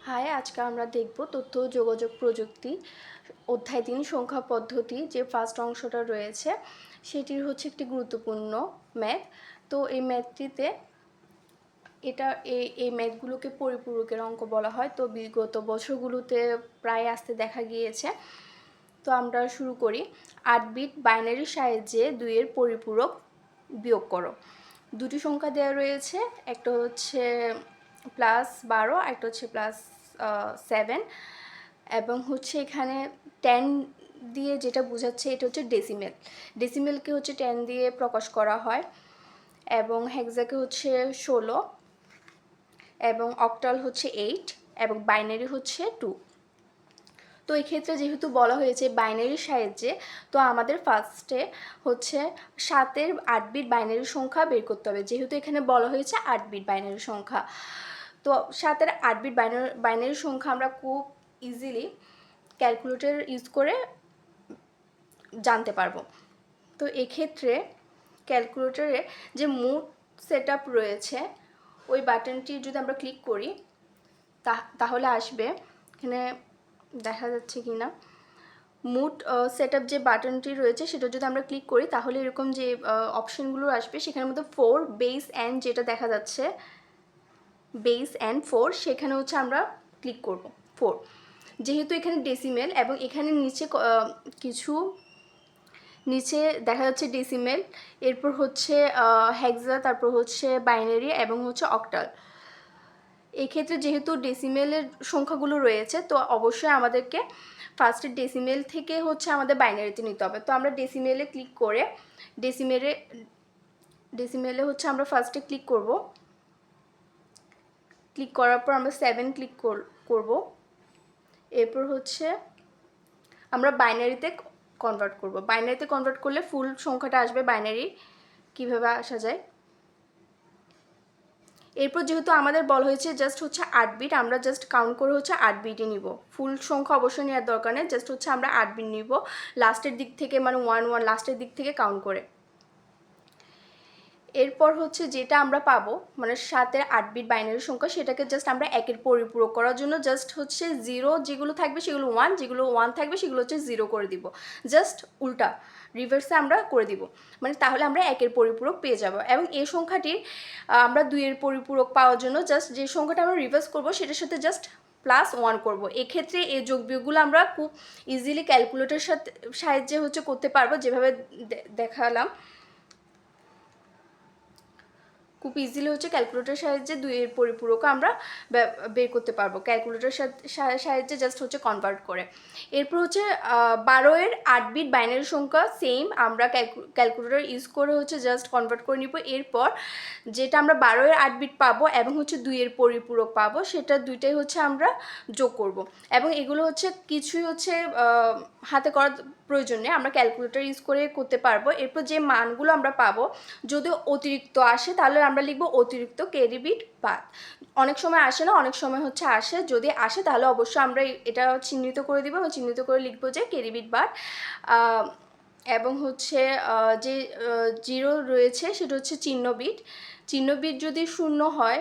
High, আজকে আমরা দেখব তথ্য ও যোগাযোগ প্রযুক্তি অধ্যায় ৩ সংখ্যা পদ্ধতি যে ফার্স্ট অংশটা রয়েছে সেটির হচ্ছে একটি গুরুত্বপূর্ণ ম্যাথ। তো এই ম্যাথটিতে এই ম্যাথগুলোকে পরিপূরকের অঙ্ক বলা হয়। তো বিগত বছরগুলোতে প্রায় আসতে দেখা গিয়েছে। তো আমরা শুরু করি। ৮ বিট বাইনারি সাহায্যে ২-এর পরিপূরক বিয়োগ করো। দুটি সংখ্যা দেওয়া রয়েছে, একটা হচ্ছে +১২, একটা হচ্ছে +7 এবং হচ্ছে এখানে 10 দিয়ে যেটা বোঝাচ্ছে এটা হচ্ছে ডেসিমেলকে হচ্ছে 10 দিয়ে প্রকাশ করা হয় এবং হেক্সাকে হচ্ছে 16 এবং অক্টাল হচ্ছে 8 এবং বাইনারি হচ্ছে 2। তো এই ক্ষেত্রে যেহেতু বলা হয়েছে বাইনারি সাহায্যে, তো আমাদের ফার্স্টে হচ্ছে 7-এর 8 বিট বাইনারি সংখ্যা বের করতে হবে। যেহেতু এখানে বলা হয়েছে 8 বিট বাইনারি সংখ্যা, তো 7-এর 8 বিট বাইনারি সংখ্যা আমরা খুব ইজিলি ক্যালকুলেটর ইউজ করে জানতে পারবো। তো এক্ষেত্রে ক্যালকুলেটরে যে মোড সেট আপ রয়েছে ওই বাটনটি যদি আমরা ক্লিক করি তাহলে আসবে, এখানে দেখা যাচ্ছে কি না, মুড সেট আপ যে বাটনটি রয়েছে সেটা যদি আমরা ক্লিক করি তাহলে এরকম যে অপশনগুলো আসবে সেখানের মধ্যে 4 বেস অ্যান্ড যেটা দেখা যাচ্ছে বেস অ্যান্ড 4 সেখানে হচ্ছে আমরা ক্লিক করব 4। যেহেতু এখানে ডেসিমেল এবং এখানে নিচে দেখা যাচ্ছে ডেসিমেল, এরপর হচ্ছে হেক্সা, তারপর হচ্ছে বাইনারি এবং হচ্ছে অক্টাল। এক্ষেত্রে যেহেতু ডেসিমেলের সংখ্যাগুলো রয়েছে তো অবশ্যই আমাদেরকে ফার্স্টে ডেসিমেল থেকে হচ্ছে আমাদের বাইনারিতে নিতে হবে। তো আমরা ডেসিমেলে ক্লিক করে ডেসিমেলে হচ্ছে আমরা ফার্স্টে ক্লিক করব। ক্লিক করার পর আমরা 7 ক্লিক করব। এরপর হচ্ছে আমরা বাইনারিতে কনভার্ট করব। বাইনারিতে কনভার্ট করলে ফুল সংখ্যাটা আসবে। বাইনারি কিভাবে আসা যায়, এরপর যেহেতু আমাদের বলা হয়েছে জাস্ট হচ্ছে 8 বিট, আমরা জাস্ট কাউন্ট করে হচ্ছে 8 বিটই নিব। ফুল সংখ্যা অবশ্যই নেওয়ার দরকার নেই, জাস্ট হচ্ছে আমরা 8 বিট নিব লাস্টের দিক থেকে, মানে 1 লাস্টের দিক থেকে কাউন্ট করে। এরপর হচ্ছে যেটা আমরা পাবো মানে 7-এর 8 বিট বাইনারি সংখ্যা, সেটাকে জাস্ট আমরা একের পরিপূরক করার জন্য জাস্ট হচ্ছে 0 যেগুলো থাকবে সেগুলো 1, যেগুলো 1 থাকবে সেগুলো হচ্ছে 0 করে দিব। জাস্ট উল্টা রিভার্সে আমরা করে দিব, মানে তাহলে আমরা একের পরিপূরক পেয়ে যাব। এবং এই সংখ্যাটির আমরা 2-এর পরিপূরক পাওয়ার জন্য জাস্ট যে সংখ্যাটা আমরা রিভার্স করব সেটার সাথে জাস্ট +1 করব। এক্ষেত্রে এই যোগ বিয়োগগুলো আমরা খুব ইজিলি ক্যালকুলেটরের সাহায্যে হচ্ছে করতে পারবো, যেভাবে দেখালাম। খুব ইজিলি হচ্ছে ক্যালকুলেটরের সাহায্যে 2-এর পরিপূরক আমরা বের করতে পারবো ক্যালকুলেটরের সাহায্যে জাস্ট হচ্ছে কনভার্ট করে। এরপর হচ্ছে 12-এর 8 বিট বাইনারি সংখ্যা সেম আমরা ক্যালকুলেটর ইউজ করে হচ্ছে জাস্ট কনভার্ট করে নিব। এরপর যেটা আমরা 12-এর 8 বিট পাবো এবং হচ্ছে 2-এর পরিপূরক পাবো, সেটা দুইটাই হচ্ছে আমরা যোগ করব। এবং এগুলো হচ্ছে কিছুই হচ্ছে হাতে করার প্রয়োজন নেই, আমরা ক্যালকুলেটর ইউজ করে করতে পারবো। এরপর যে মানগুলো আমরা পাবো যদি অতিরিক্ত আসে তাহলে আমরা লিখবো অতিরিক্ত ক্যারি বিট বাদ। অনেক সময় আসে না, অনেক সময় হচ্ছে আসে। যদি আসে তাহলে অবশ্যই আমরা এটা চিহ্নিত করে দিব এবং চিহ্নিত করে লিখবো যে ক্যারি বিট বাদ। এবং হচ্ছে যে 0 রয়েছে সেটা হচ্ছে চিহ্ন বিট যদি 0 হয়